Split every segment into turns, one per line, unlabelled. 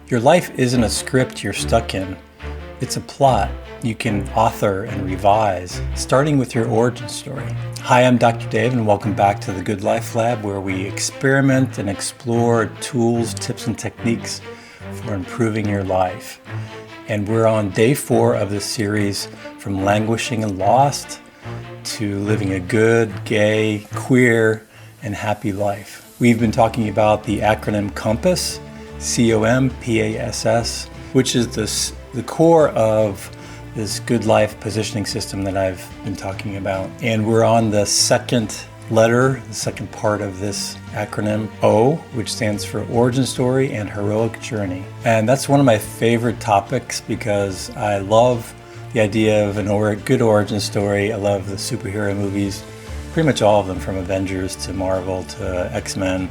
Your life isn't a script you're stuck in. It's a plot you can author and revise, starting with your origin story. Hi, I'm Dr. Dave, and welcome back to the Good Life Lab, where we experiment and explore tools, tips, and techniques for improving your life. And we're on day 4 of this series, from languishing and lost to living a good, gay, queer, and happy life. We've been talking about the acronym COMPASS, COMPASS, which is the core of this good life positioning system that I've been talking about. And we're on the second letter, the second part of this acronym, O, which stands for origin story and heroic journey. And that's one of my favorite topics because I love the idea of a good origin story. I love the superhero movies, pretty much all of them, from Avengers to Marvel to X-Men.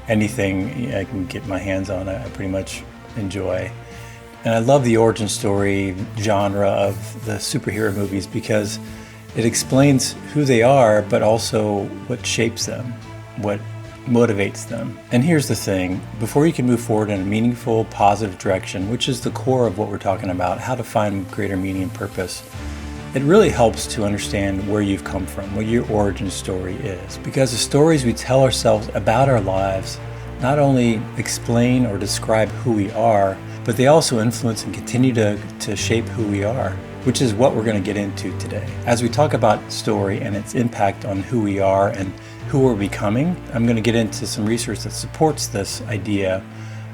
Anything I can get my hands on, I pretty much enjoy. And I love the origin story genre of the superhero movies because it explains who they are, but also what shapes them, what motivates them. And here's the thing, before you can move forward in a meaningful, positive direction, which is the core of what we're talking about, how to find greater meaning and purpose, it really helps to understand where you've come from, what your origin story is. Because the stories we tell ourselves about our lives not only explain or describe who we are, but they also influence and continue to shape who we are, which is what we're going to get into today. As we talk about story and its impact on who we are and who we're becoming, I'm going to get into some research that supports this idea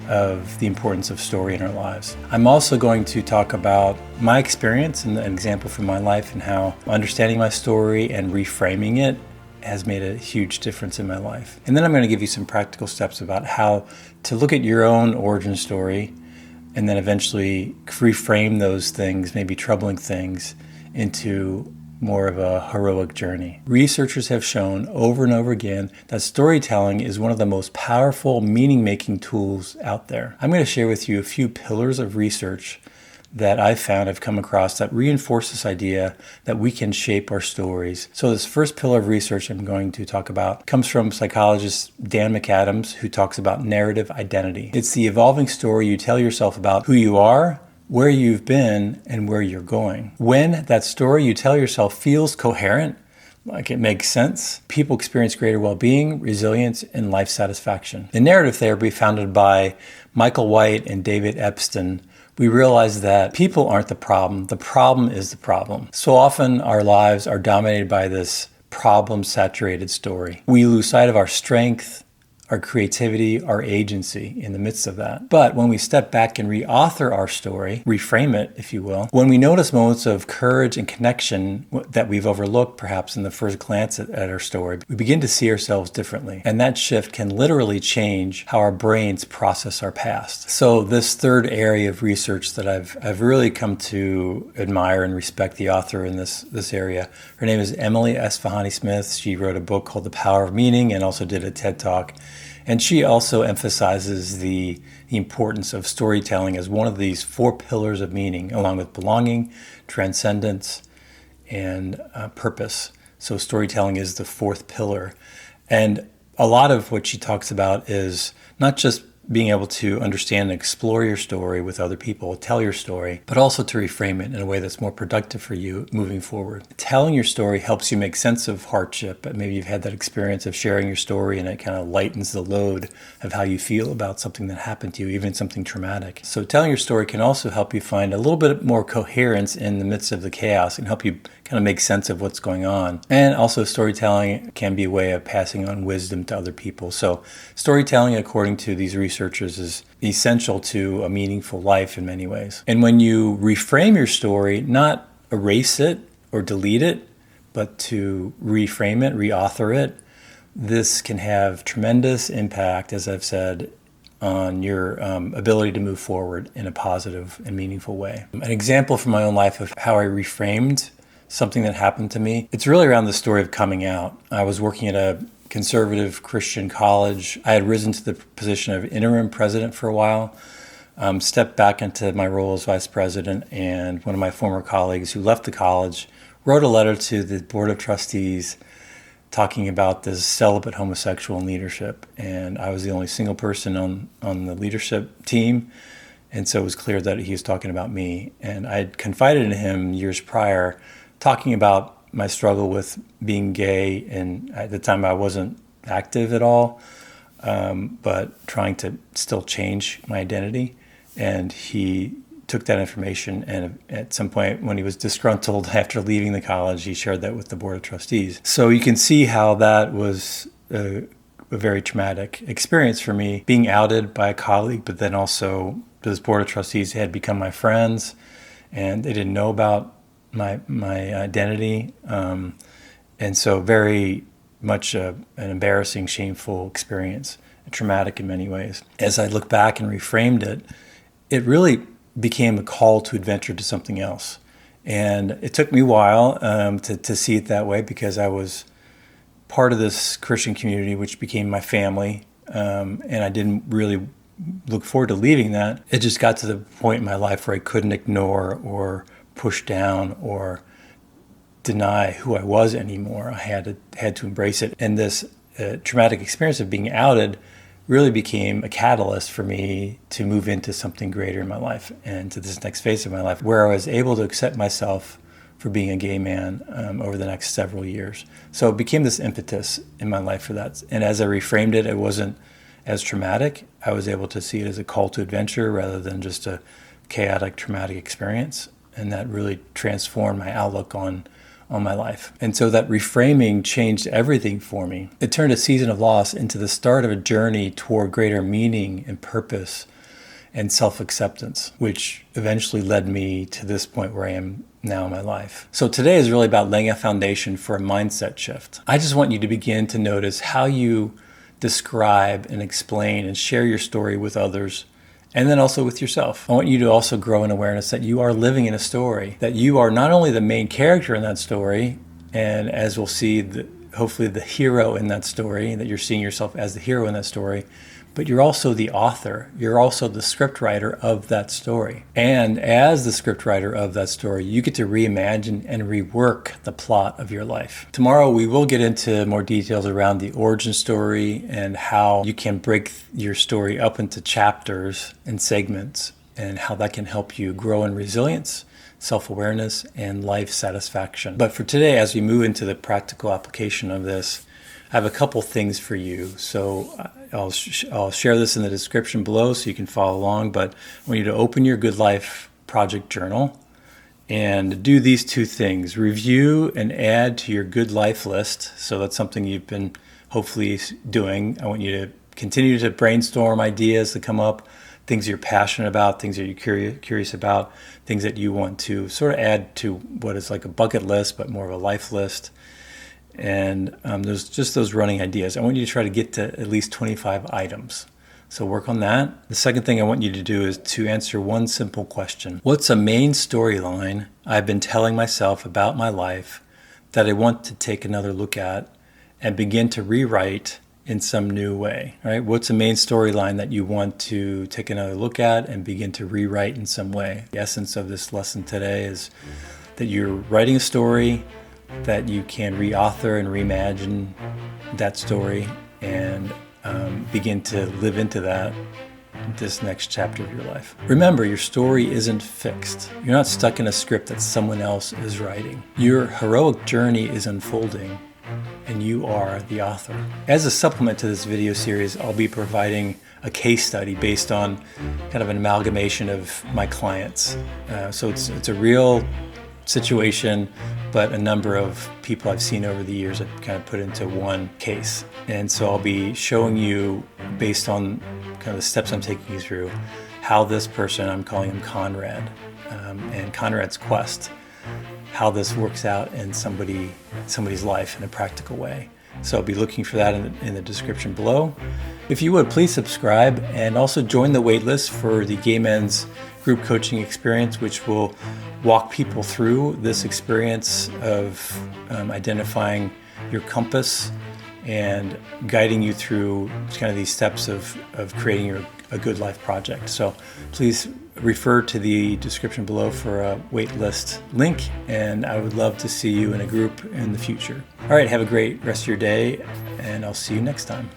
of the importance of story in our lives. I'm also going to talk about my experience and an example from my life and how understanding my story and reframing it has made a huge difference in my life. And then I'm going to give you some practical steps about how to look at your own origin story and then eventually reframe those things, maybe troubling things, into more of a heroic journey. Researchers have shown over and over again that storytelling is one of the most powerful meaning-making tools out there. I'm going to share with you a few pillars of research that I've found, I've come across, that reinforce this idea that we can shape our stories. So this first pillar of research I'm going to talk about comes from psychologist Dan McAdams, who talks about narrative identity. It's the evolving story you tell yourself about who you are, where you've been, and where you're going. When that story you tell yourself feels coherent, like it makes sense, people experience greater well-being, resilience, and life satisfaction. In narrative therapy, founded by Michael White and David Epstein, we realize that people aren't the problem is the problem. So often our lives are dominated by this problem-saturated story. We lose sight of our strength, our creativity, our agency in the midst of that. But when we step back and reauthor our story, reframe it, if you will, when we notice moments of courage and connection that we've overlooked perhaps in the first glance at our story, we begin to see ourselves differently. And that shift can literally change how our brains process our past. So this third area of research that I've really come to admire and respect the author in this area. Her name is Emily Esfahani Smith. She wrote a book called The Power of Meaning and also did a TED Talk. And she also emphasizes the importance of storytelling as one of these 4 pillars of meaning, along with belonging, transcendence, and purpose. So storytelling is the 4th pillar. And a lot of what she talks about is not just being able to understand and explore your story with other people, tell your story, but also to reframe it in a way that's more productive for you moving forward. Telling your story helps you make sense of hardship, but maybe you've had that experience of sharing your story and it kind of lightens the load of how you feel about something that happened to you, even something traumatic. So telling your story can also help you find a little bit more coherence in the midst of the chaos and help you kind of make sense of what's going on. And also storytelling can be a way of passing on wisdom to other people. So storytelling, according to these researchers, is essential to a meaningful life in many ways. And when you reframe your story, not erase it or delete it, but to reframe it, reauthor it, this can have tremendous impact, as I've said, on your ability to move forward in a positive and meaningful way. An example from my own life of how I reframed something that happened to me, it's really around the story of coming out. I was working at a conservative Christian college. I had risen to the position of interim president for a while, stepped back into my role as vice president, and one of my former colleagues who left the college wrote a letter to the board of trustees talking about this celibate homosexual in leadership. And I was the only single person on the leadership team. And so it was clear that he was talking about me. And I had confided in him years prior, talking about my struggle with being gay. And at the time I wasn't active at all, but trying to still change my identity. And he took that information, and at some point when he was disgruntled after leaving the college, he shared that with the board of trustees. So you can see how that was a very traumatic experience for me, being outed by a colleague, but then also this board of trustees had become my friends, and they didn't know about my identity. And so very much an embarrassing, shameful experience, traumatic in many ways. As I look back and reframed it, it really became a call to adventure to something else. And it took me a while to see it that way, because I was part of this Christian community, which became my family. And I didn't really look forward to leaving that. It just got to the point in my life where I couldn't ignore or push down or deny who I was anymore. I had to embrace it. And this traumatic experience of being outed really became a catalyst for me to move into something greater in my life and to this next phase of my life, where I was able to accept myself for being a gay man over the next several years. So it became this impetus in my life for that. And as I reframed it, it wasn't as traumatic. I was able to see it as a call to adventure rather than just a chaotic, traumatic experience. And that really transformed my outlook on my life. And so that reframing changed everything for me. It turned a season of loss into the start of a journey toward greater meaning and purpose and self-acceptance, which eventually led me to this point where I am now in my life. So today is really about laying a foundation for a mindset shift. I just want you to begin to notice how you describe and explain and share your story with others, and then also with yourself. I want you to also grow in awareness that you are living in a story, that you are not only the main character in that story, and as we'll see, hopefully the hero in that story, that you're seeing yourself as the hero in that story, but you're also the author. You're also the scriptwriter of that story. And as the scriptwriter of that story, you get to reimagine and rework the plot of your life. Tomorrow, we will get into more details around the origin story and how you can break your story up into chapters and segments, and how that can help you grow in resilience, self-awareness, and life satisfaction. But for today, as we move into the practical application of this, I have a couple things for you. So I'll share this in the description below so you can follow along, but I want you to open your Good Life project journal and do these two things. Review and add to your Good Life list. So that's something you've been hopefully doing. I want you to continue to brainstorm ideas that come up, things you're passionate about, things that you're curious about, things that you want to sort of add to what is like a bucket list, but more of a life list. And there's just those running ideas. I want you to try to get to at least 25 items. So work on that. The second thing I want you to do is to answer one simple question. What's a main storyline I've been telling myself about my life that I want to take another look at and begin to rewrite in some new way, right? What's a main storyline that you want to take another look at and begin to rewrite in some way? The essence of this lesson today is that you're writing a story, that you can reauthor and reimagine that story and begin to live into that this next chapter of your life. Remember, your story isn't fixed. You're not stuck in a script that someone else is writing. Your heroic journey is unfolding, and you are the author. As a supplement to this video series, I'll be providing a case study based on kind of an amalgamation of my clients. So it's a real situation, but a number of people I've seen over the years I've kind of put into one case. And so I'll be showing you, based on kind of the steps I'm taking you through, how this person, I'm calling him Conrad, and Conrad's quest, how this works out in somebody's life in a practical way. So I'll be looking for that in the description below. If you would, please subscribe and also join the waitlist for the Gay Men's Group Coaching Experience, which will walk people through this experience of identifying your compass and guiding you through kind of these steps of creating a good life project. So please refer to the description below for a waitlist link, and I would love to see you in a group in the future. All right, have a great rest of your day, and I'll see you next time.